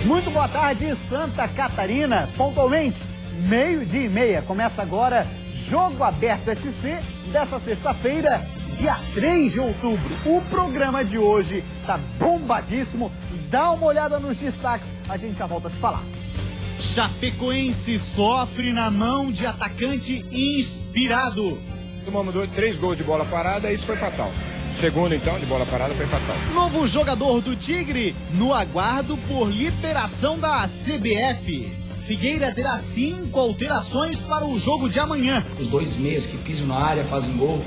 Muito boa tarde, Santa Catarina. Pontualmente, 12h30. Começa agora Jogo Aberto SC dessa sexta-feira, dia 3 de outubro. O programa de hoje tá bombadíssimo. Dá uma olhada nos destaques, a gente já volta a se falar. Chapecoense sofre na mão de atacante inspirado. Tomamos 3 gols de bola parada e isso foi fatal. Segundo, então, de bola parada foi fatal. Novo jogador do Tigre no aguardo por liberação da CBF. Figueira terá 5 alterações para o jogo de amanhã. Os 2 meias que pisam na área, fazem gol,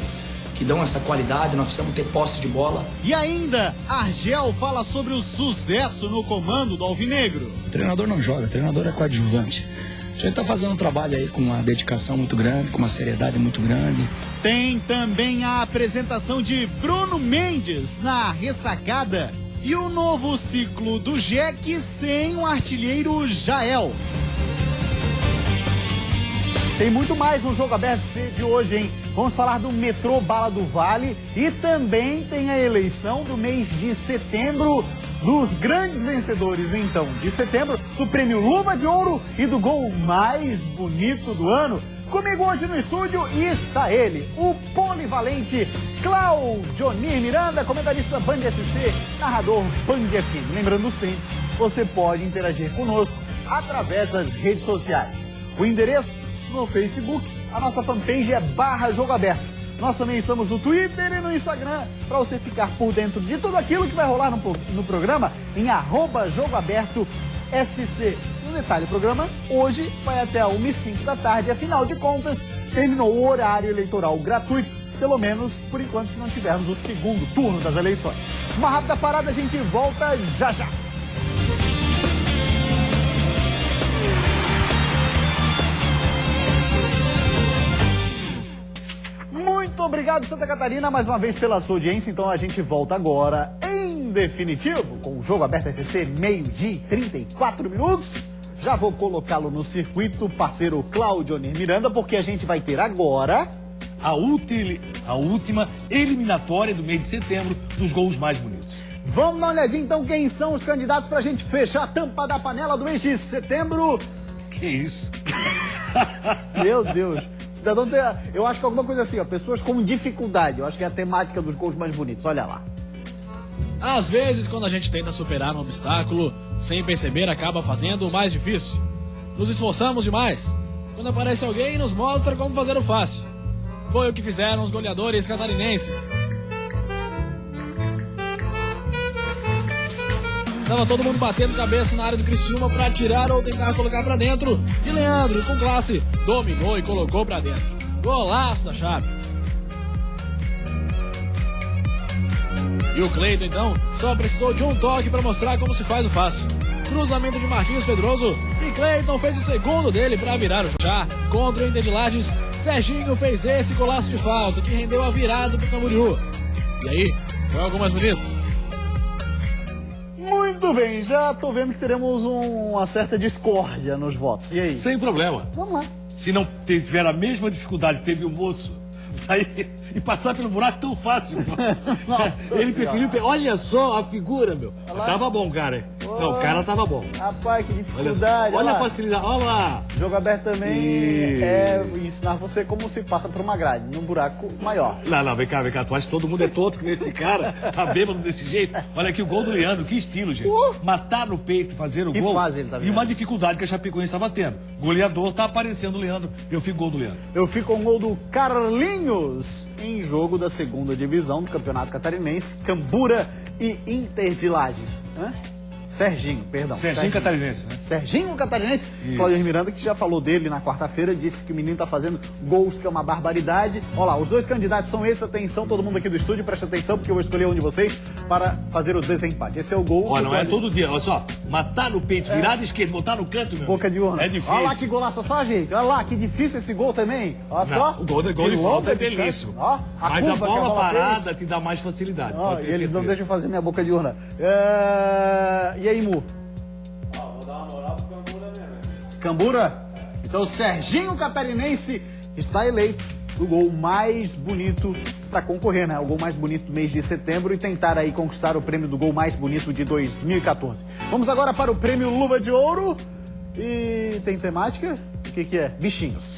que dão essa qualidade, nós precisamos ter posse de bola. E ainda, Argel fala sobre o sucesso no comando do Alvinegro. O treinador não joga, o treinador é coadjuvante. A gente está fazendo um trabalho aí com uma dedicação muito grande, com uma seriedade muito grande. Tem também a apresentação de Bruno Mendes na ressacada e o novo ciclo do Jack sem o artilheiro Jael. Tem muito mais no Jogo Aberto de hoje, hein? Vamos falar do metrô Bala do Vale e também tem a eleição do mês de setembro dos grandes vencedores, então, de setembro, do prêmio Luva de Ouro e do gol mais bonito do ano. Comigo hoje no estúdio está ele, o polivalente Claudionir Miranda, comentarista Band SC, narrador Band FM. Lembrando sempre, você pode interagir conosco através das redes sociais. O endereço no Facebook, a nossa fanpage é /Jogo Aberto. Nós também estamos no Twitter e no Instagram para você ficar por dentro de tudo aquilo que vai rolar no programa em @JogoAbertoSC. No detalhe, o programa hoje vai até 1h05 da tarde. Afinal de contas, terminou o horário eleitoral gratuito. Pelo menos por enquanto, se não tivermos o segundo turno das eleições. Uma rápida parada, a gente volta já já. Muito obrigado, Santa Catarina, mais uma vez pela sua audiência. Então a gente volta agora, em definitivo, com o Jogo Aberto SC, 12h34. Já vou colocá-lo no circuito, parceiro Claudionir Miranda, porque a gente vai ter agora a última eliminatória do mês de setembro dos gols mais bonitos. Vamos dar uma olhadinha então quem são os candidatos pra gente fechar a tampa da panela do mês de setembro. Que isso? Meu Deus. Cidadão, eu acho que alguma coisa assim, ó, pessoas com dificuldade. Eu acho que é a temática dos gols mais bonitos. Olha lá. Às vezes, quando a gente tenta superar um obstáculo, sem perceber, acaba fazendo o mais difícil. Nos esforçamos demais. Quando aparece alguém e nos mostra como fazer o fácil. Foi o que fizeram os goleadores catarinenses. Tava todo mundo batendo cabeça na área do Criciúma pra atirar ou tentar colocar pra dentro. E Leandro, com classe, dominou e colocou pra dentro. Golaço da Chape. E o Cleiton, então, só precisou de um toque pra mostrar como se faz o fácil. Cruzamento de Marquinhos Pedroso e Cleiton fez o segundo dele pra virar o jogo. Já contra o Inter de Lages, Serginho fez esse golaço de falta que rendeu a virada pro Camboriú. E aí, foi algo mais bonito? Muito bem, já tô vendo que teremos uma certa discórdia nos votos. E aí? Sem problema. Vamos lá. Se não tiver a mesma dificuldade que teve o moço, aí, e passar pelo buraco tão fácil. Nossa Ele senhora. preferiu... Olha só a figura, meu. Tava bom, cara. Não, o cara tava bom. Rapaz, que Olha, dificuldade. olha a lá. facilidade. Olha lá. Jogo Aberto também é ensinar você como se passa por uma grade, num buraco maior. Não, vem cá. Tu acha que todo mundo é tonto que nesse cara tá bêbado desse jeito? Olha aqui o gol do Leandro, que estilo, gente. Matar no peito, fazer o Que gol. fase ele tá E vendo? uma dificuldade que a Chapecoense estava tendo. Goleador, tá aparecendo o Leandro. Eu fico gol do Leandro. Eu fico com o gol do Carlinhos em jogo da segunda divisão do Campeonato Catarinense, Cambura e Inter de Lages. Serginho, perdão. Serginho Catarinense, né? Serginho Catarinense, Claudio Miranda, que já falou dele na quarta-feira, disse que o menino tá fazendo gols, que é uma barbaridade. Olha lá, os dois candidatos são esses, atenção, todo mundo aqui do estúdio, presta atenção, porque eu vou escolher um de vocês para fazer o desempate. Esse é o gol. Olha, do não é Claudio. todo dia, olha só, matar no peito, virar de esquerda, botar no canto, meu. Boca de urna. É difícil. Olha lá que golaço só, gente. Olha lá, que difícil esse gol também. Olha só. O gol de longa falta é distância. belíssimo. Ó, Mas a curva que bola parada fez. te dá mais facilidade. Ó, pode ter ele não certeza. deixa eu fazer minha boca de urna. E aí, Mu? Vou dar uma moral pro Cambura mesmo. Cambura? Então o Serginho Catarinense está eleito do gol mais bonito para concorrer, né? O gol mais bonito do mês de setembro e tentar aí conquistar o prêmio do gol mais bonito de 2014. Vamos agora para o prêmio Luva de Ouro. E tem temática? O que é? Bichinhos.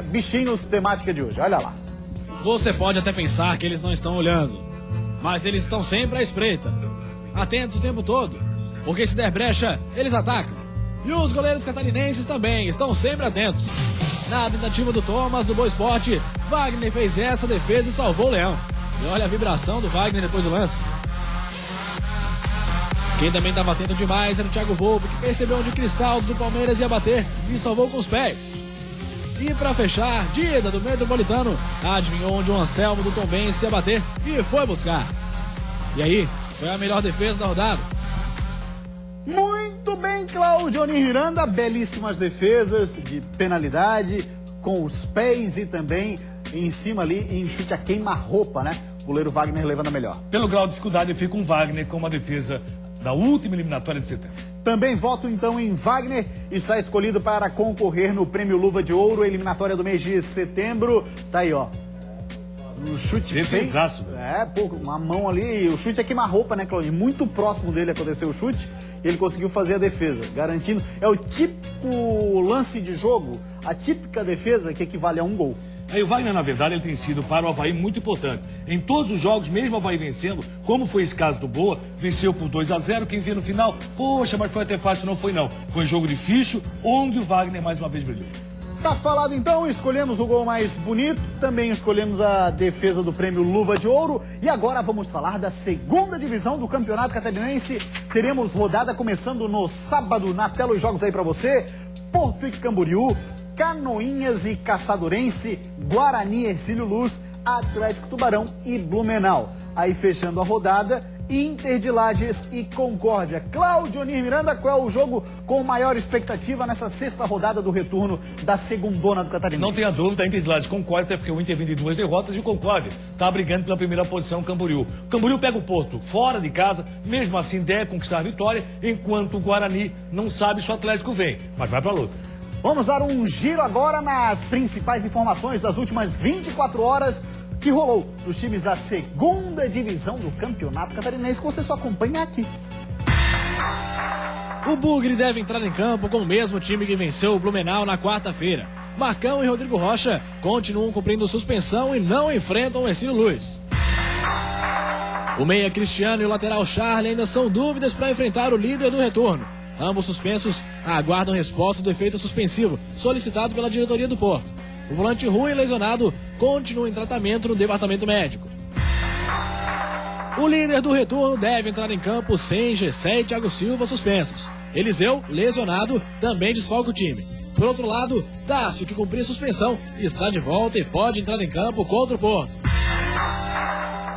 Bichinhos, temática de hoje. Olha lá. Você pode até pensar que eles não estão olhando, mas eles estão sempre à espreita, atentos o tempo todo, porque se der brecha, eles atacam. E os goleiros catarinenses também estão sempre atentos. Na tentativa do Thomas, do Boa Esporte, Wagner fez essa defesa e salvou o Leão. E olha a vibração do Wagner depois do lance. Quem também estava atento demais era o Thiago Volpe, que percebeu onde o Cristaldo do Palmeiras ia bater e salvou com os pés. E para fechar, Dida do Metropolitano adivinhou onde o Anselmo do Tombense ia bater e foi buscar. E aí, foi a melhor defesa da rodada. Muito bem, Cláudio Onir Miranda, belíssimas defesas de penalidade, com os pés e também em cima ali em chute a queima-roupa, né? O goleiro Wagner levando a melhor. Pelo grau de dificuldade, eu fico com o Wagner com uma defesa da última eliminatória de setembro. Também voto então em Wagner, está escolhido para concorrer no Prêmio Luva de Ouro, eliminatória do mês de setembro. Tá aí, ó. Um chute defesaço, bem... pô, uma mão ali, o chute é queima-roupa, né, Claudinho? Muito próximo dele aconteceu o chute e ele conseguiu fazer a defesa, garantindo. É o típico lance de jogo, a típica defesa que equivale a um gol. Aí o Wagner, na verdade, ele tem sido para o Avaí muito importante. Em todos os jogos, mesmo o Avaí vencendo, como foi esse caso do Boa, venceu por 2-0, quem vê no final, poxa, mas foi até fácil, não foi não. Foi um jogo difícil, onde o Wagner mais uma vez brilhou. Tá falado então, escolhemos o gol mais bonito, também escolhemos a defesa do prêmio Luva de Ouro e agora vamos falar da segunda divisão do Campeonato Catarinense. Teremos rodada começando no sábado, na tela os jogos aí pra você, Porto e Camboriú, Canoinhas e Caçadorense, Guarani, Hercílio Luz, Atlético Tubarão e Blumenau. Aí fechando a rodada, Inter de Lages e Concórdia. Cláudio Onir Miranda, qual é o jogo com maior expectativa nessa sexta rodada do retorno da segundona do Catarinense? Não tenha dúvida, a Inter de Lages Concórdia, até porque o Inter vem de 2 derrotas e o Concórdia está brigando pela primeira posição, o Camboriú. O Camboriú pega o Porto fora de casa, mesmo assim deve conquistar a vitória, enquanto o Guarani não sabe se o Atlético vem, mas vai pra luta. Vamos dar um giro agora nas principais informações das últimas 24 horas que rolou dos times da segunda divisão do Campeonato Catarinense, que você só acompanha aqui. O Bugre deve entrar em campo com o mesmo time que venceu o Blumenau na quarta-feira. Marcão e Rodrigo Rocha continuam cumprindo suspensão e não enfrentam o Hercílio Luz. O meia Cristiano e o lateral Charlie ainda são dúvidas para enfrentar o líder do retorno. Ambos suspensos aguardam resposta do efeito suspensivo solicitado pela diretoria do Porto. O volante Rui, lesionado, continua em tratamento no departamento médico. O líder do retorno deve entrar em campo sem Gessé e Thiago Silva suspensos. Eliseu, lesionado, também desfalca o time. Por outro lado, Tássio, que cumpriu suspensão, está de volta e pode entrar em campo contra o Porto.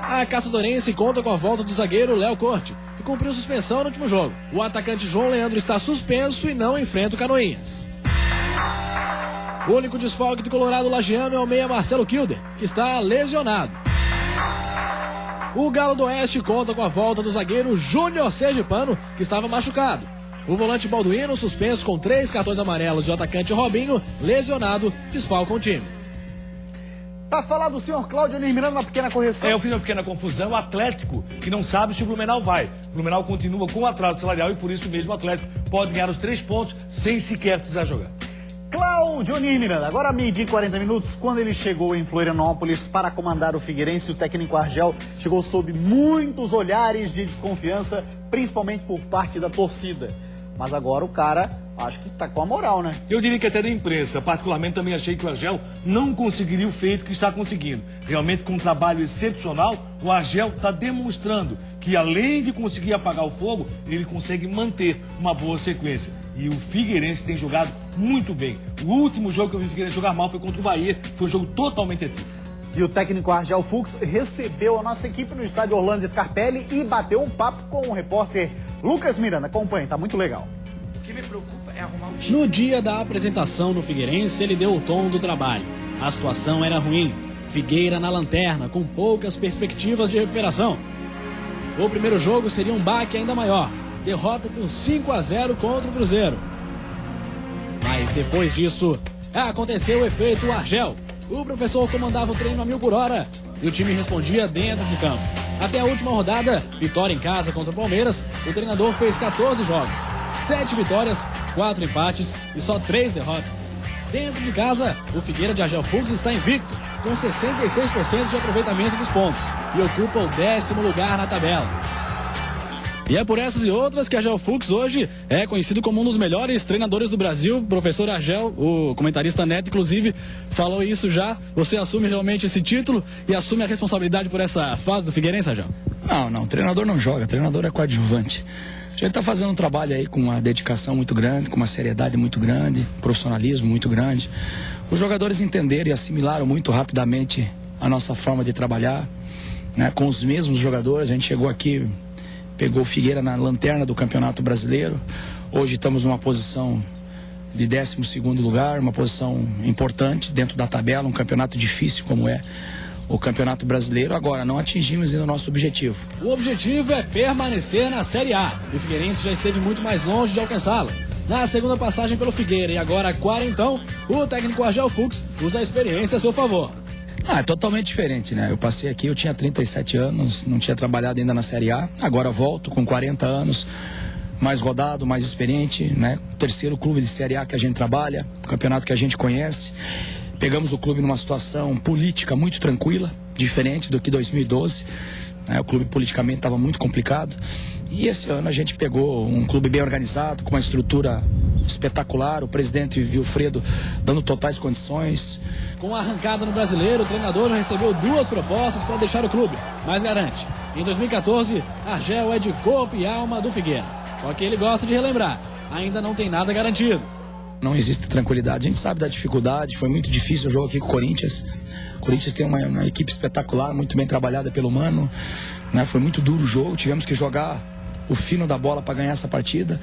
A Caçadorense conta com a volta do zagueiro Léo Corte, que cumpriu suspensão no último jogo. O atacante João Leandro está suspenso e não enfrenta o Canoinhas. O único desfalque do Colorado Lagiano é o meia Marcelo Kilder, que está lesionado. O Galo do Oeste conta com a volta do zagueiro Júnior Sergipano, que estava machucado. O volante Balduino, suspenso com 3 cartões amarelos, e o atacante Robinho, lesionado, desfalcam o time. Tá falado o senhor Cláudio Onir Miranda, uma pequena correção. Eu fiz uma pequena confusão. O Atlético, que não sabe se o Blumenau vai. O Blumenau continua com atraso salarial e por isso mesmo o Atlético pode ganhar os 3 pontos sem sequer precisar jogar. Cláudio Onir Miranda, agora meio-dia e 40 minutos, quando ele chegou em Florianópolis para comandar o Figueirense, o técnico Argel chegou sob muitos olhares de desconfiança, principalmente por parte da torcida. Mas agora o cara, acho que tá com a moral, né? Eu diria que até da imprensa. Particularmente também achei que o Argel não conseguiria o feito que está conseguindo. Realmente, com um trabalho excepcional, o Argel está demonstrando que, além de conseguir apagar o fogo, ele consegue manter uma boa sequência. E o Figueirense tem jogado muito bem. O último jogo que eu vi o Figueirense jogar mal foi contra o Bahia. Foi um jogo totalmente atípico. E o técnico Argel Fux recebeu a nossa equipe no estádio Orlando Scarpelli e bateu um papo com o repórter Lucas Miranda. Acompanhe, tá muito legal. O que me preocupa é arrumar um time. No dia da apresentação no Figueirense, ele deu o tom do trabalho. A situação era ruim. Figueira na lanterna, com poucas perspectivas de recuperação. O primeiro jogo seria um baque ainda maior. Derrota por 5-0 contra o Cruzeiro. Mas depois disso, aconteceu o efeito Argel. o professor comandava o treino a 1000 por hora e o time respondia dentro de campo. Até a última rodada, vitória em casa contra o Palmeiras, o treinador fez 14 jogos, 7 vitórias, 4 empates e só 3 derrotas. Dentro de casa, o Figueira de Argel Fux está invicto, com 66% de aproveitamento dos pontos e ocupa o 10º lugar na tabela. E é por essas e outras que Argel Fux hoje é conhecido como um dos melhores treinadores do Brasil. Professor Argel, o comentarista Neto, inclusive, falou isso já. Você assume realmente esse título e assume a responsabilidade por essa fase do Figueirense, Argel? Não, treinador não joga, treinador é coadjuvante. A gente está fazendo um trabalho aí com uma dedicação muito grande, com uma seriedade muito grande, profissionalismo muito grande. Os jogadores entenderam e assimilaram muito rapidamente a nossa forma de trabalhar, né? Com os mesmos jogadores, a gente chegou aqui, pegou o Figueira na lanterna do Campeonato Brasileiro. Hoje estamos numa posição de 12º lugar, uma posição importante dentro da tabela, um campeonato difícil como é o Campeonato Brasileiro. Agora, não atingimos ainda o nosso objetivo. O objetivo é permanecer na Série A. O Figueirense já esteve muito mais longe de alcançá-la. Na segunda passagem pelo Figueira e agora a quarentão, o técnico Argel Fux usa a experiência a seu favor. É totalmente diferente, né? Eu passei aqui, eu tinha 37 anos, não tinha trabalhado ainda na Série A. Agora volto com 40 anos, mais rodado, mais experiente, né? Terceiro clube de Série A que a gente trabalha, campeonato que a gente conhece. Pegamos o clube numa situação política muito tranquila, diferente do que 2012. Né? O clube politicamente estava muito complicado. E esse ano a gente pegou um clube bem organizado, com uma estrutura espetacular, o presidente Vilfredo dando totais condições. Com a arrancada no Brasileiro, o treinador já recebeu 2 propostas para deixar o clube, mas garante, em 2014, Argel é de corpo e alma do Figueira. Só que ele gosta de relembrar, ainda não tem nada garantido. Não existe tranquilidade, a gente sabe da dificuldade, foi muito difícil o jogo aqui com o Corinthians. O Corinthians tem uma equipe espetacular, muito bem trabalhada pelo Mano, né? Foi muito duro o jogo, tivemos que jogar o fino da bola para ganhar essa partida.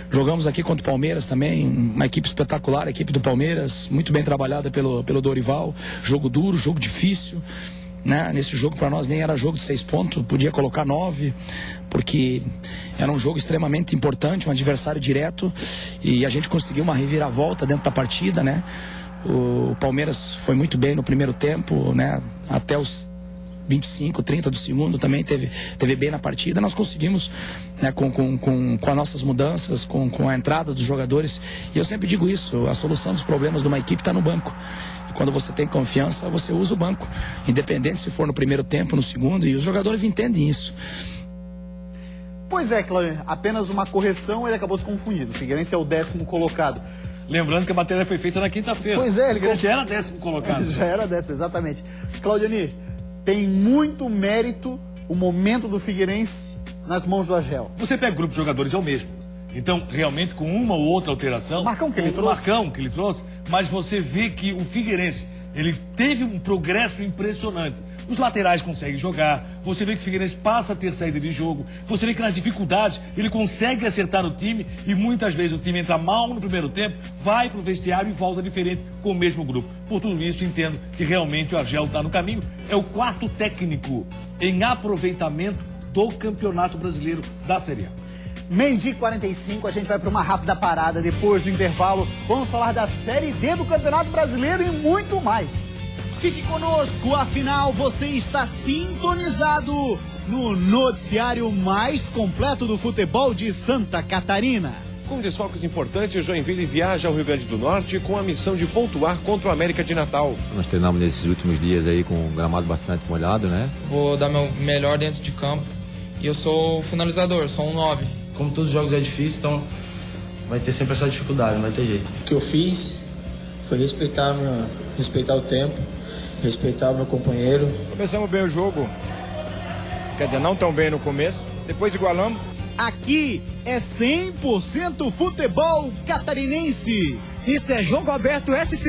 Jogamos aqui contra o Palmeiras também, uma equipe espetacular, a equipe do Palmeiras, muito bem trabalhada pelo Dorival. Jogo duro, jogo difícil, né? Nesse jogo para nós nem era jogo de 6 pontos, podia colocar 9, porque era um jogo extremamente importante, um adversário direto, e a gente conseguiu uma reviravolta dentro da partida, né? O Palmeiras foi muito bem no primeiro tempo, né? Até os 25, 30 do segundo também teve bem na partida. Nós conseguimos, né, com as nossas mudanças, com a entrada dos jogadores. E eu sempre digo isso, a solução dos problemas de uma equipe está no banco. E quando você tem confiança, você usa o banco, independente se for no primeiro tempo, no segundo, e os jogadores entendem isso. Pois é, Cláudio, apenas uma correção, ele acabou se confundindo. O Figueirense é o 10º colocado. Lembrando que a matéria foi feita na quinta-feira. Pois é, ele já era 10º colocado. Já era 10º, exatamente. Claudiani, tem muito mérito o momento do Figueirense nas mãos do Argel. Você pega o grupo de jogadores, é o mesmo. Então, realmente, com uma ou outra alteração... O Marcão que ele trouxe. Mas você vê que o Figueirense, ele teve um progresso impressionante. Os laterais conseguem jogar, você vê que o Figueirense passa a ter saída de jogo, você vê que nas dificuldades ele consegue acertar o time e muitas vezes o time entra mal no primeiro tempo, vai pro vestiário e volta diferente com o mesmo grupo. Por tudo isso, entendo que realmente o Argel está no caminho. É o 4º técnico em aproveitamento do Campeonato Brasileiro da Série A. Meio-dia 45, a gente vai para uma rápida parada. Depois do intervalo, vamos falar da Série D do Campeonato Brasileiro e muito mais. Fique conosco, afinal você está sintonizado no noticiário mais completo do futebol de Santa Catarina. Com desfalques importantes, Joinville viaja ao Rio Grande do Norte com a missão de pontuar contra o América de Natal. Nós treinamos nesses últimos dias aí com um gramado bastante molhado, né? Vou dar meu melhor dentro de campo e eu sou o finalizador, sou um 9. Como todos os jogos é difícil, então vai ter sempre essa dificuldade, não vai ter jeito. O que eu fiz foi respeitar o tempo, respeitar o meu companheiro. Começamos bem o jogo, quer dizer, não tão bem no começo, depois igualamos. Aqui é 100% futebol catarinense. Isso é Jogo Aberto SC.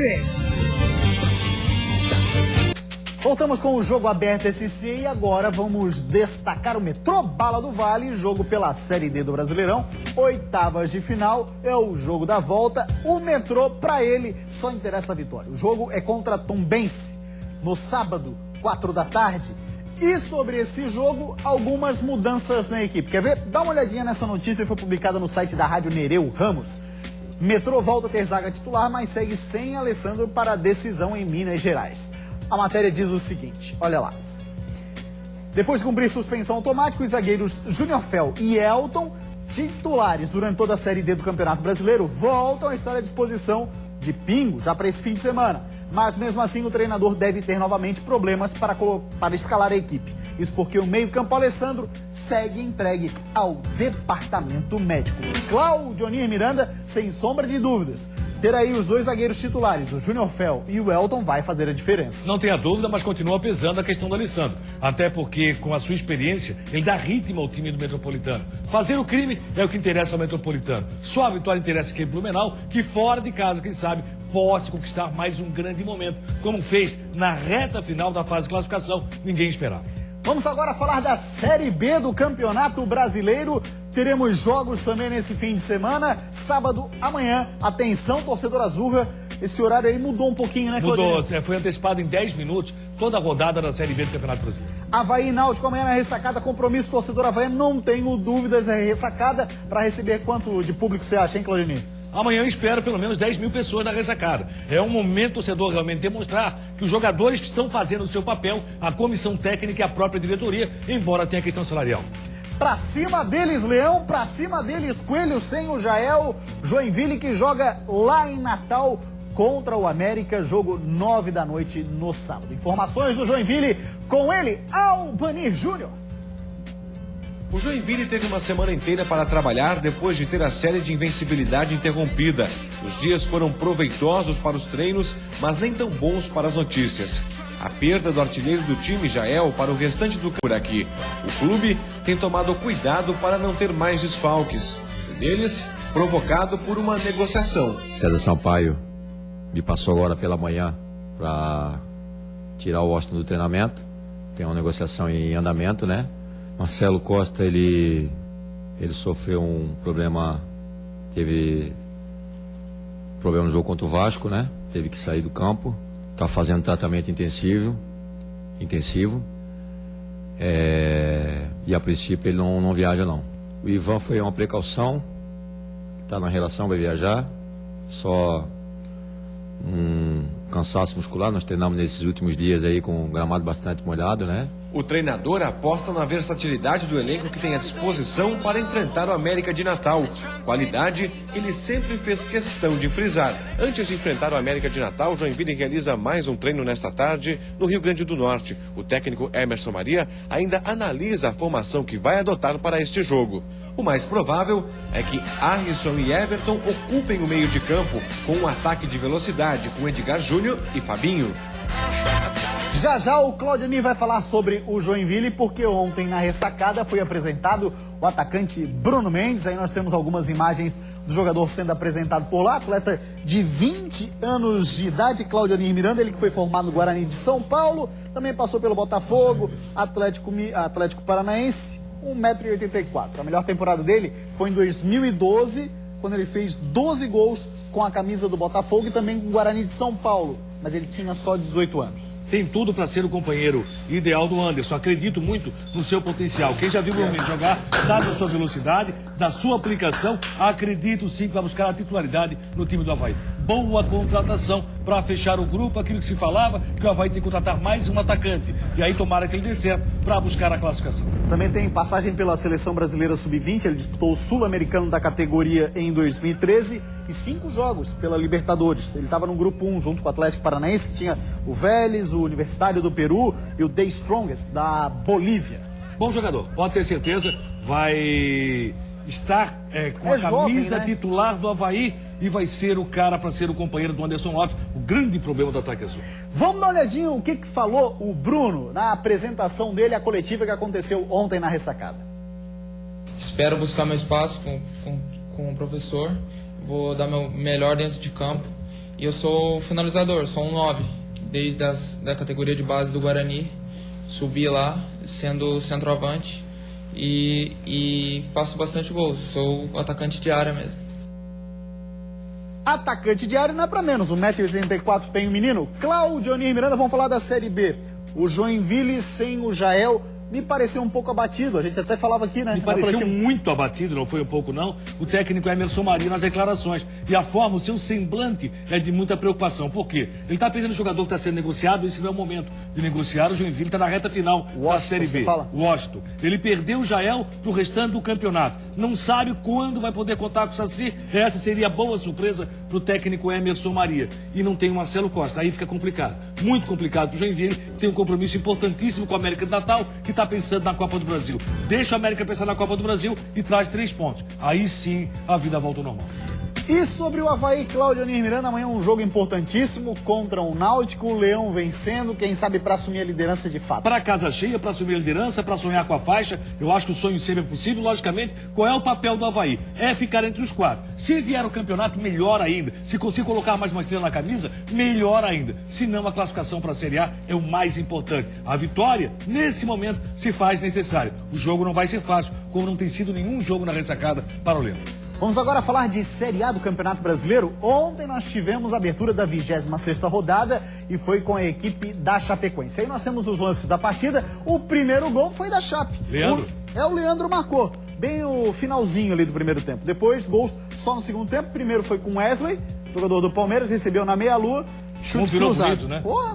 Voltamos com o Jogo Aberto SC e agora vamos destacar o Metrô Bala do Vale, jogo pela Série D do Brasileirão, 8ª de final, é o jogo da volta. O Metrô, para ele, só interessa a vitória. O jogo é contra Tombense, no sábado, 4 da tarde. E sobre esse jogo, algumas mudanças na equipe. Quer ver? Dá uma olhadinha nessa notícia que foi publicada no site da Rádio Nereu Ramos. Metrô volta a ter zaga titular, mas segue sem Alessandro para a decisão em Minas Gerais. A matéria diz o seguinte, olha lá. Depois de cumprir suspensão automática, os zagueiros Júnior Fel e Elton, titulares durante toda a Série D do Campeonato Brasileiro, voltam a estar à disposição de Pingo já para esse fim de semana. Mas mesmo assim o treinador deve ter novamente problemas para escalar a equipe. Isso porque o meio-campo Alessandro segue entregue ao departamento médico. Claudionir Miranda, sem sombra de dúvidas, ter aí os dois zagueiros titulares, o Júnior Fel e o Elton, vai fazer a diferença. Não tenha dúvida, mas continua pesando a questão do Alessandro. Até porque, com a sua experiência, ele dá ritmo ao time do Metropolitano. Fazer o crime é o que interessa ao Metropolitano. Só a vitória interessa aquele Blumenau, que fora de casa, quem sabe, pode conquistar mais um grande momento, como fez na reta final da fase de classificação. Ninguém esperava. Vamos agora falar da Série B do Campeonato Brasileiro. Teremos jogos também nesse fim de semana. Sábado, amanhã. Atenção, torcedor Azurra. Esse horário aí mudou um pouquinho, né, Claudinho? Mudou, foi antecipado em 10 minutos toda a rodada da Série B do Campeonato Brasileiro. Avaí e Náutico amanhã na ressacada. Compromisso, torcedor Avaí. Não tenho dúvidas da ressacada. Para receber quanto de público você acha, hein, Claudinho? Amanhã eu espero pelo menos 10 mil pessoas na ressacada. É um momento torcedor realmente demonstrar que os jogadores estão fazendo o seu papel, a comissão técnica e a própria diretoria, embora tenha a questão salarial. Pra cima deles, Leão, pra cima deles, Coelho sem o Jael. Joinville que joga lá em Natal contra o América, jogo 9 da noite no sábado. Informações do Joinville com ele, Albanir Júnior. O Joinville teve uma semana inteira para trabalhar depois de ter a série de invencibilidade interrompida. Os dias foram proveitosos para os treinos, mas nem tão bons para as notícias. A perda do artilheiro do time, Jael, para o restante do por aqui. O clube tem tomado cuidado para não ter mais desfalques. Um deles, provocado por uma negociação. César Sampaio me passou agora pela manhã para tirar o Washington do treinamento. Tem uma negociação em andamento, né? Marcelo Costa, ele sofreu um problema, teve problema no jogo contra o Vasco, né? Teve que sair do campo, está fazendo tratamento intensivo, e a princípio ele não viaja não. O Ivan foi uma precaução, está na relação, vai viajar, só um cansaço muscular. Nós treinamos nesses últimos dias aí com o gramado bastante molhado, né? O treinador aposta na versatilidade do elenco que tem à disposição para enfrentar o América de Natal, qualidade que ele sempre fez questão de frisar. Antes de enfrentar o América de Natal, o Joinville realiza mais um treino nesta tarde no Rio Grande do Norte. O técnico Emerson Maria ainda analisa a formação que vai adotar para este jogo. O mais provável é que Arrisson e Everton ocupem o meio de campo com um ataque de velocidade com Edgar Júnior e Fabinho. Já já o Claudionir vai falar sobre o Joinville, porque ontem na ressacada foi apresentado o atacante Bruno Mendes. Aí nós temos algumas imagens do jogador sendo apresentado por lá, atleta de 20 anos de idade, Claudionir Miranda, ele que foi formado no Guarani de São Paulo, também passou pelo Botafogo, Atlético Paranaense, 1,84 m. A melhor temporada dele foi em 2012, quando ele fez 12 gols com a camisa do Botafogo e também com o Guarani de São Paulo, mas ele tinha só 18 anos. Tem tudo para ser o companheiro ideal do Anderson. Acredito muito no seu potencial. Quem já viu o Bruno Mendes jogar sabe da sua velocidade, da sua aplicação. Acredito sim que vai buscar a titularidade no time do Avaí. Boa contratação para fechar o grupo, aquilo que se falava, que o Avaí tem que contratar mais um atacante. E aí tomara que ele dê certo para buscar a classificação. Também tem passagem pela Seleção Brasileira Sub-20, ele disputou o Sul-Americano da categoria em 2013 e 5 jogos pela Libertadores. Ele estava no grupo 1 junto com o Atlético Paranaense, que tinha o Vélez, o Universitário do Peru e o The Strongest da Bolívia. Bom jogador, pode ter certeza, vai estar com a camisa jovem, né? Titular do Avaí e vai ser o cara para ser o companheiro do Anderson Lopes, o grande problema do ataque azul. Vamos dar uma olhadinha o que falou o Bruno na apresentação dele, a coletiva que aconteceu ontem na ressacada. Espero buscar meu espaço com o professor, vou dar meu melhor dentro de campo e eu sou finalizador, sou um 9, desde da categoria de base do Guarani, subi lá sendo centroavante e faço bastante gols, sou atacante de área mesmo. Atacante de área não é pra menos, 1,84 m tem o menino Claudionir Miranda. Vamos falar da Série B. O Joinville sem o Jael me pareceu um pouco abatido. A gente até falava aqui, né? Me pareceu muito abatido, não foi um pouco não, o técnico Emerson Maria nas declarações. E a forma, o seu semblante é de muita preocupação. Por quê? Ele está perdendo o jogador que está sendo negociado, esse não é o momento de negociar. O Joinville está na reta final da Série B. O Washington. Ele perdeu o Jael para o restante do campeonato. Não sabe quando vai poder contar com o Saci. Essa seria a boa surpresa para o técnico Emerson Maria. E não tem o Marcelo Costa. Aí fica complicado. Muito complicado para o Joinville. Tem um compromisso importantíssimo com a América de Natal, que está pensando na Copa do Brasil. Deixa a América pensar na Copa do Brasil e traz 3 pontos. Aí sim a vida volta ao normal. E sobre o Avaí, Cláudio Miranda, amanhã um jogo importantíssimo contra o Náutico, o Leão vencendo, quem sabe para assumir a liderança de fato. Para casa cheia, para assumir a liderança, para sonhar com a faixa, eu acho que o sonho sempre é possível, logicamente. Qual é o papel do Avaí? É ficar entre os 4. Se vier o campeonato, melhor ainda. Se conseguir colocar mais uma estrela na camisa, melhor ainda. Se não, a classificação para a Série A é o mais importante. A vitória, nesse momento, se faz necessária. O jogo não vai ser fácil, como não tem sido nenhum jogo na ressacada para o Leão. Vamos agora falar de Série A do Campeonato Brasileiro. Ontem nós tivemos a abertura da 26ª rodada e foi com a equipe da Chapecoense. Aí nós temos os lances da partida. O primeiro gol foi da Chape. Leandro? O Leandro marcou. Bem o finalzinho ali do primeiro tempo. Depois, gols só no segundo tempo. Primeiro foi com Wesley, jogador do Palmeiras, recebeu na meia-lua. Chute cruzado. Bonito, né? Porra,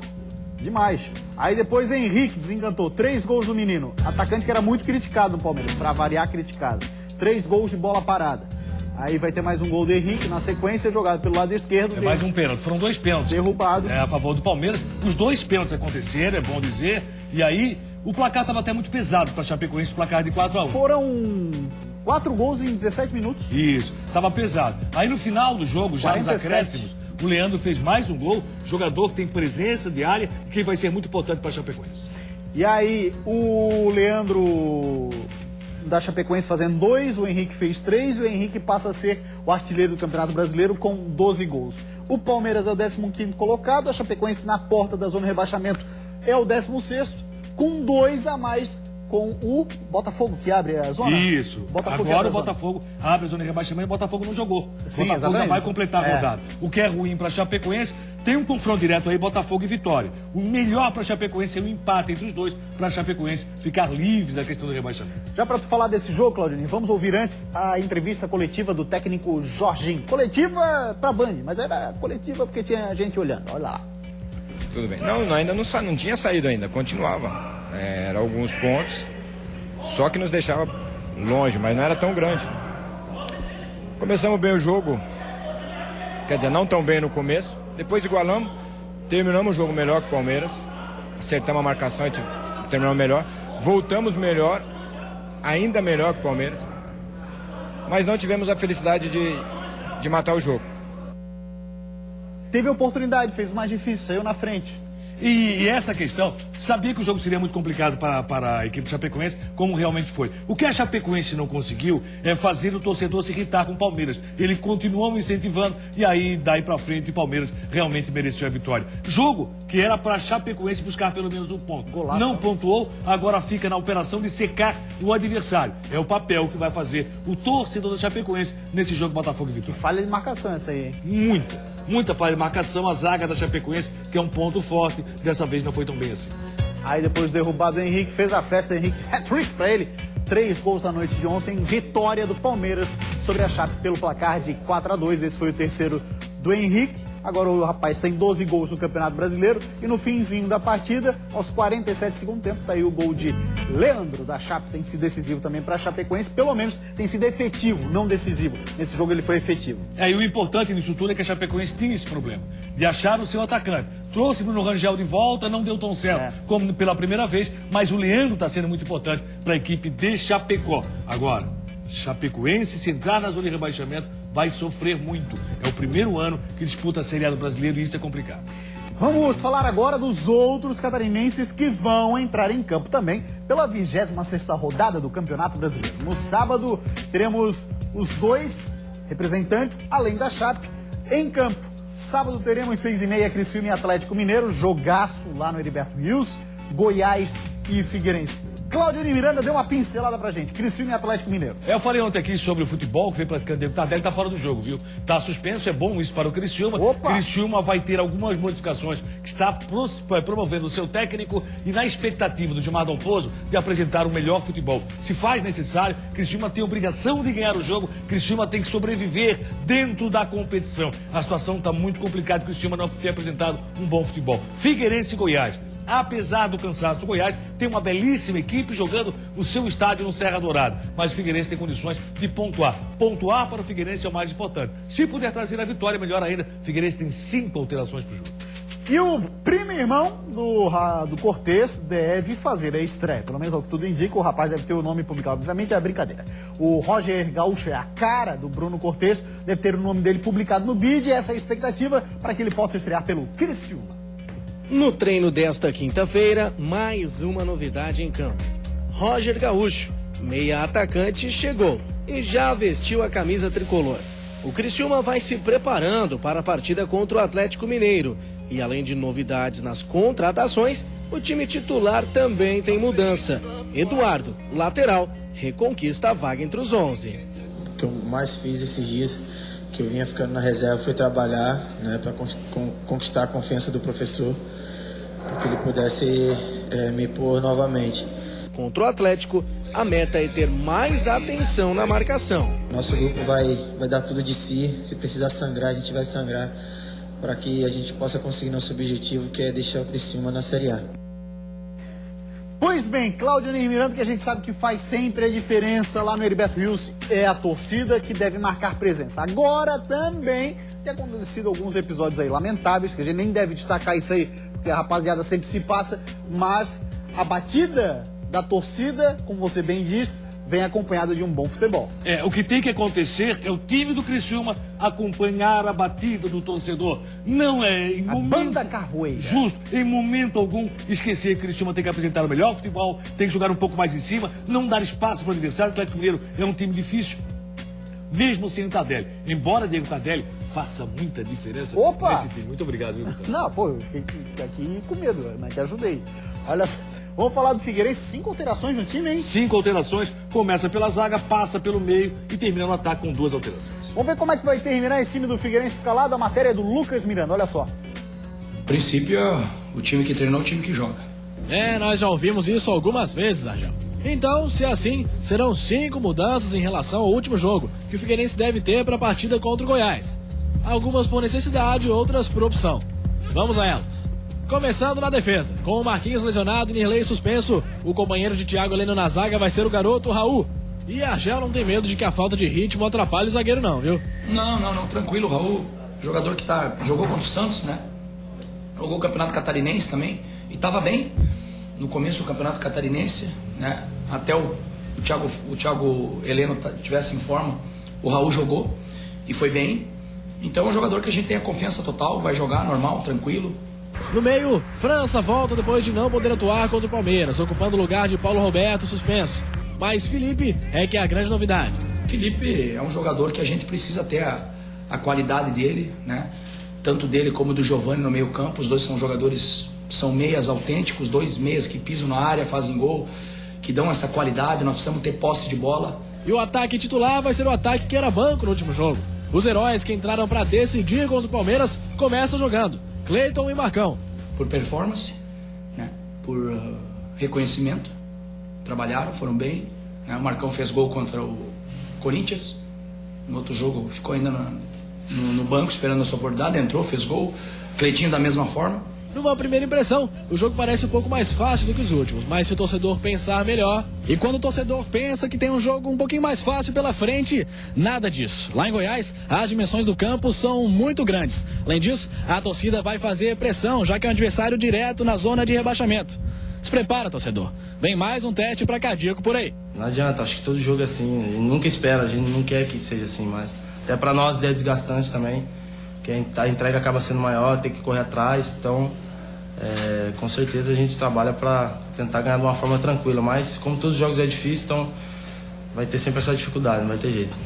demais. Aí depois Henrique desencantou. 3 gols do menino. Atacante que era muito criticado no Palmeiras, pra variar criticado. 3 gols de bola parada. Aí vai ter mais um gol do Henrique na sequência, jogado pelo lado esquerdo. É mais um pênalti. Foram 2 pênaltis. Derrubado. A favor do Palmeiras. Os 2 pênaltis aconteceram, é bom dizer. E aí, o placar estava até muito pesado para a Chapecoense, placar de 4-1. Foram 4 gols em 17 minutos. Isso, estava pesado. Aí no final do jogo, já 47. nos acréscimos, o Leandro fez mais um gol. Jogador que tem presença de área, que vai ser muito importante para a Chapecoense. E aí, o Leandro da Chapecoense fazendo 2, o Henrique fez 3 e o Henrique passa a ser o artilheiro do Campeonato Brasileiro com 12 gols. O Palmeiras é o 15º colocado, a Chapecoense na porta da zona de rebaixamento é o 16º, com 2 a mais com o Botafogo, que abre a zona. Isso. Agora o Botafogo abre a zona de rebaixamento e o Botafogo não jogou. Sim, o Botafogo exatamente. já vai completar a rodada. O que é ruim para a Chapecoense, tem um confronto direto aí, Botafogo e Vitória. O melhor para a Chapecoense é o empate entre os dois, para a Chapecoense ficar livre da questão do rebaixamento. Já para tu falar desse jogo, Claudinho, vamos ouvir antes a entrevista coletiva do técnico Jorginho. Coletiva para Band, mas era coletiva porque tinha gente olhando. Olha lá. Tudo bem. Não, ainda não tinha saído ainda, continuava. Era alguns pontos, só que nos deixava longe, mas não era tão grande. Começamos bem o jogo, quer dizer, não tão bem no começo, depois igualamos, terminamos o jogo melhor que o Palmeiras, acertamos a marcação e terminamos melhor, voltamos melhor, ainda melhor que o Palmeiras, mas não tivemos a felicidade de matar o jogo. Teve oportunidade, fez o mais difícil, saiu na frente. E essa questão, sabia que o jogo seria muito complicado para a equipe Chapecoense, como realmente foi. O que a Chapecoense não conseguiu é fazer o torcedor se irritar com o Palmeiras. Ele continuou incentivando e aí, daí para frente, o Palmeiras realmente mereceu a vitória. Jogo que era para a Chapecoense buscar pelo menos um ponto. Golaço. Não pontuou, agora fica na operação de secar o adversário. É o papel que vai fazer o torcedor da Chapecoense nesse jogo Botafogo e Vitória. Que falha de marcação essa aí, hein? Muita falha de marcação, a zaga da Chapecoense, que é um ponto forte, dessa vez não foi tão bem assim. Aí depois derrubado o Henrique, fez a festa, Henrique, hat-trick pra ele. 3 gols na noite de ontem, vitória do Palmeiras sobre a Chape pelo placar de 4-2. Esse foi o terceiro do Henrique. Agora o rapaz tem 12 gols no Campeonato Brasileiro. E no finzinho da partida, aos 47 do segundo tempo, tá aí o gol de Leandro da Chape. Tem sido decisivo também para a Chapecoense. Pelo menos tem sido efetivo, não decisivo. Nesse jogo ele foi efetivo. E o importante nisso tudo é que a Chapecoense tinha esse problema, de achar o seu atacante. Trouxe Bruno Rangel de volta, não deu tão certo como pela primeira vez, mas o Leandro está sendo muito importante para a equipe de Chapecó. Agora, Chapecoense, se entrar na zona de rebaixamento, vai sofrer muito. É o primeiro ano que disputa a Série A do Brasileiro e isso é complicado. Vamos falar agora dos outros catarinenses que vão entrar em campo também pela 26ª rodada do Campeonato Brasileiro. No sábado, teremos os 2 representantes, além da Chape, em campo. Sábado teremos 6h30, Criciúma e Atlético Mineiro, jogaço lá no Heriberto Rios, Goiás e Figueirense. Claudionir Miranda deu uma pincelada pra gente. Criciúma e Atlético Mineiro. Eu falei ontem aqui sobre o futebol, que vem praticando. O Tardelli tá fora do jogo, viu? Tá suspenso, é bom isso para o Criciúma. Opa! Criciúma vai ter algumas modificações que está promovendo o seu técnico e na expectativa do Gilmar Dalpozo de apresentar o melhor futebol. Se faz necessário, Criciúma tem obrigação de ganhar o jogo, Criciúma tem que sobreviver dentro da competição. A situação está muito complicada, Criciúma não tem apresentado um bom futebol. Figueirense e Goiás. Apesar do cansaço do Goiás, tem uma belíssima equipe jogando no seu estádio no Serra Dourada. Mas o Figueirense tem condições de pontuar. Pontuar para o Figueirense é o mais importante. Se puder trazer a vitória, melhor ainda. O Figueirense tem 5 alterações para o jogo. E o primo irmão do Cortez deve fazer a estreia. Pelo menos ao que tudo indica, o rapaz deve ter o nome publicado. Obviamente é brincadeira. O Roger Gaúcho é a cara do Bruno Cortez, deve ter o nome dele publicado no BID. E essa é a expectativa para que ele possa estrear pelo Criciúma. No treino desta quinta-feira, mais uma novidade em campo. Roger Gaúcho, meia atacante, chegou e já vestiu a camisa tricolor. O Criciúma vai se preparando para a partida contra o Atlético Mineiro. E além de novidades nas contratações, o time titular também tem mudança. Eduardo, lateral, reconquista a vaga entre os 11. O que eu mais fiz esses dias, que eu vinha ficando na reserva, foi trabalhar, né, para conquistar a confiança do professor, para que ele pudesse me pôr novamente. Contra o Atlético, a meta é ter mais atenção na marcação. Nosso grupo vai dar tudo de si. Se precisar sangrar, a gente vai sangrar para que a gente possa conseguir nosso objetivo, que é deixar o Criciúma na Série A. Pois bem, Claudionir Miranda, que a gente sabe que faz sempre a diferença lá no Heriberto Wilson, é a torcida que deve marcar presença. Agora também tem acontecido alguns episódios aí lamentáveis, que a gente nem deve destacar isso aí, porque a rapaziada sempre se passa, mas a batida da torcida, como você bem diz, vem acompanhada de um bom futebol. O que tem que acontecer é o time do Criciúma acompanhar a batida do torcedor. Não é em momento... banda carvoeira. Justo. Em momento algum esquecer que o Criciúma tem que apresentar o melhor futebol, tem que jogar um pouco mais em cima, não dar espaço para o adversário. O Atlético Mineiro é um time difícil, mesmo sem o Tardelli. Embora Diego Tardelli faça muita diferença nesse time. Muito obrigado, viu, Gustavo? Não, pô, eu fiquei aqui com medo, mas te ajudei. Olha só. Vamos falar do Figueirense, 5 alterações no time, hein? 5 alterações, começa pela zaga, passa pelo meio e termina no ataque com 2 alterações. Vamos ver como é que vai terminar esse time do Figueirense escalado. A matéria é do Lucas Miranda, olha só. A princípio, o time que treina é o time que joga. Nós já ouvimos isso algumas vezes, Argel. Então, se é assim, serão 5 mudanças em relação ao último jogo que o Figueirense deve ter para a partida contra o Goiás. Algumas por necessidade, outras por opção. Vamos a elas. Começando na defesa, com o Marquinhos lesionado e Nirley suspenso, o companheiro de Thiago Heleno na zaga vai ser o garoto Raul. E Argel não tem medo de que a falta de ritmo atrapalhe o zagueiro não, viu? Não, tranquilo, Raul. Jogador que jogou contra o Santos, né? Jogou o Campeonato Catarinense também e estava bem no começo do Campeonato Catarinense, né? Até o Thiago Heleno tivesse em forma, o Raul jogou e foi bem. Então é um jogador que a gente tem a confiança total, vai jogar normal, tranquilo. No meio, França volta depois de não poder atuar contra o Palmeiras, ocupando o lugar de Paulo Roberto suspenso. Mas Felipe é que é a grande novidade. Felipe é um jogador que a gente precisa ter a qualidade dele, né? Tanto dele como do Giovani no meio campo. Os dois são jogadores, são meias autênticos, 2 meias que pisam na área, fazem gol, que dão essa qualidade. Nós precisamos ter posse de bola. E o ataque titular vai ser o ataque que era banco no último jogo. Os heróis que entraram para decidir contra o Palmeiras começam jogando. Cleiton e Marcão. Por performance, né? Por reconhecimento, trabalharam, foram bem. Né? O Marcão fez gol contra o Corinthians. No outro jogo ficou ainda no banco esperando a sua oportunidade, entrou, fez gol. Cleitinho da mesma forma. Numa primeira impressão, o jogo parece um pouco mais fácil do que os últimos, mas se o torcedor pensar melhor... E quando o torcedor pensa que tem um jogo um pouquinho mais fácil pela frente, nada disso. Lá em Goiás, as dimensões do campo são muito grandes. Além disso, a torcida vai fazer pressão, já que é um adversário direto na zona de rebaixamento. Se prepara, torcedor. Vem mais um teste para cardíaco por aí. Não adianta, acho que todo jogo é assim. A gente nunca espera, a gente não quer que seja assim, mas até para nós é desgastante também. Que a entrega acaba sendo maior, tem que correr atrás, então com certeza a gente trabalha para tentar ganhar de uma forma tranquila, mas como todos os jogos é difícil, então vai ter sempre essa dificuldade, não vai ter jeito.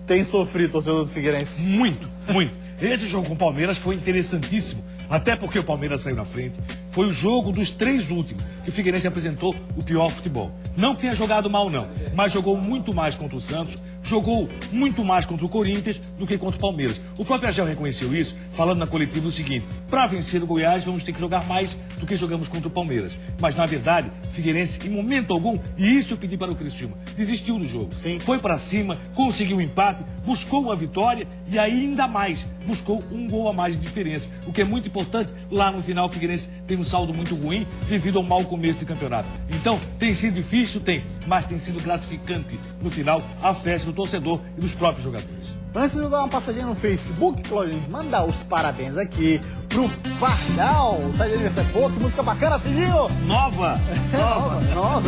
Tem sofrido, torcedor do Figueirense? Muito, muito. Esse jogo com o Palmeiras foi interessantíssimo, até porque o Palmeiras saiu na frente, foi o jogo dos 3 últimos que o Figueirense apresentou o pior futebol. Não que tenha jogado mal, não, mas jogou muito mais contra o Santos, jogou muito mais contra o Corinthians do que contra o Palmeiras. O próprio Agel reconheceu isso, falando na coletiva o seguinte: para vencer o Goiás vamos ter que jogar mais do que jogamos contra o Palmeiras. Mas na verdade, o Figueirense, em momento algum, e isso eu pedi para o Criciúma, desistiu do jogo. Sim. Foi para cima, conseguiu o empate, buscou uma vitória e ainda mais, buscou um gol a mais de diferença. O que é muito importante, lá no final o Figueirense tem um saldo muito ruim devido ao mau começo de campeonato. Então, tem sido difícil, tem, mas tem sido gratificante no final a festa do torcedor e dos próprios jogadores. Antes de eu dar uma passadinha no Facebook, Claudinho, mandar os parabéns aqui pro Pardal. Tá de aniversário. Pô, que música bacana, Cidinho! Nova,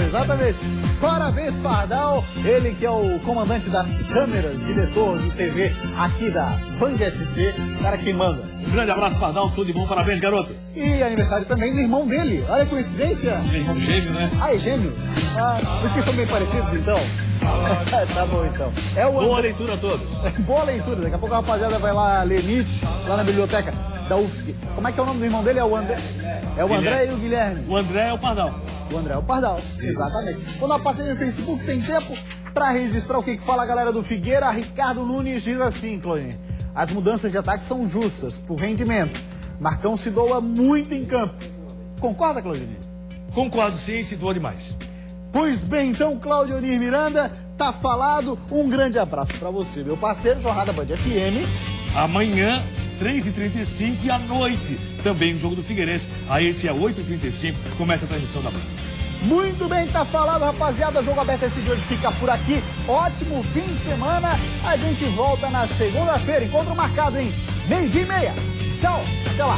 exatamente. Parabéns, Pardal. Ele que é o comandante das câmeras, diretor de TV aqui da Band SC. Cara que manda. Um grande abraço, Pardal, tudo de bom, parabéns, garoto. E aniversário também do irmão dele. Olha a coincidência. Irmão gêmeo, né? Ah, é gêmeo? Ah, os que são bem parecidos, então? Tá bom, então. É o Boa leitura a todos. Boa leitura. Daqui a pouco a rapaziada vai lá ler Nietzsche, lá na biblioteca da UFSC. Como é que é o nome do irmão dele? É o André. É o André e o Guilherme. O André é o Pardal. O André é o Pardal, exatamente. Quando eu passei no Facebook, tem tempo para registrar o que fala a galera do Figueira. Ricardo Nunes diz assim, Cloninha: as mudanças de ataque são justas, por rendimento. Marcão se doa muito em campo. Concorda, Claudinei? Concordo sim, se doa demais. Pois bem, então, Claudionir Miranda, tá falado. Um grande abraço para você, meu parceiro. Jornada Band FM. Amanhã, 3h35 e à noite, também o jogo do Figueirense. Aí esse é 8h35, começa a transmissão da Band. Muito bem, tá falado, rapaziada. Jogo Aberto esse de hoje fica por aqui. Ótimo fim de semana. A gente volta na segunda-feira. Encontro marcado em 12h30. Tchau, até lá.